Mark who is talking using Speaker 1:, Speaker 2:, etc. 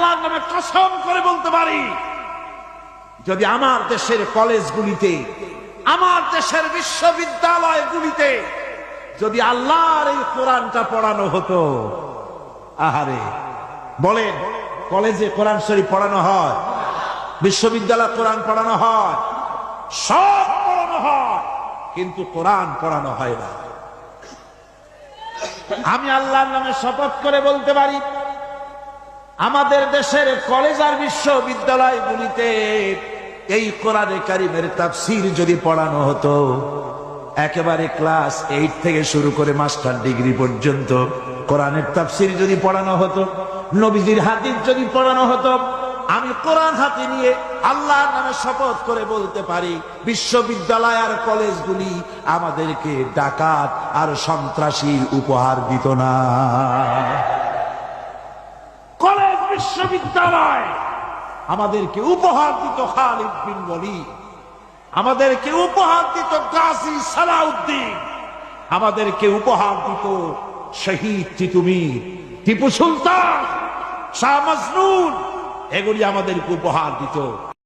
Speaker 1: আল্লাহর নামে কসম করে বলতে পারি, যদি আমার দেশের কলেজগুলিতে, আমার দেশের বিশ্ববিদ্যালয়গুলিতে যদি আল্লাহর এই কোরআনটা পড়ানো হতো, আহারে বলেন, কলেজে কোরআন শরীফ পড়ানো হয়, বিশ্ববিদ্যালয়ে কোরআন পড়ানো হয়, সব পড়ানো হয়, কিন্তু কোরআন পড়ানো হয় না। আমি আল্লাহর নামে শপথ করে বলতে পারি, আমাদের দেশের কলেজ আর বিশ্ববিদ্যালয়গুলিতে এই কোরআনে কারিমের তাফসীর যদি পড়ানো হতো, একেবারে ক্লাস 8 থেকে শুরু করে মাস্টার ডিগ্রি পর্যন্ত কোরআনের তাফসীর যদি পড়ানো হতো, নবীজির হাদিস যদি পড়ানো হতো, আমি কোরআন হাতে নিয়ে আল্লাহর নামে শপথ করে বলতে পারি, বিশ্ববিদ্যালয় আর কলেজগুলি আমাদেরকে ডাকাত আর সন্ত্রাসী উপহার দিত না। কলেজ বিশ্ববিদ্যালয় আমাদেরকে উপহার দিত খালিদ বিন ওয়ালিদ, আমাদেরকে উপহার দিত গাজী সালাউদ্দিন, আমাদেরকে উপহার দিত শহীদ তিতুমীর, টিপু সুলতান, শাহ মজনুন, এগুলি আমাদেরকে উপহার দিত।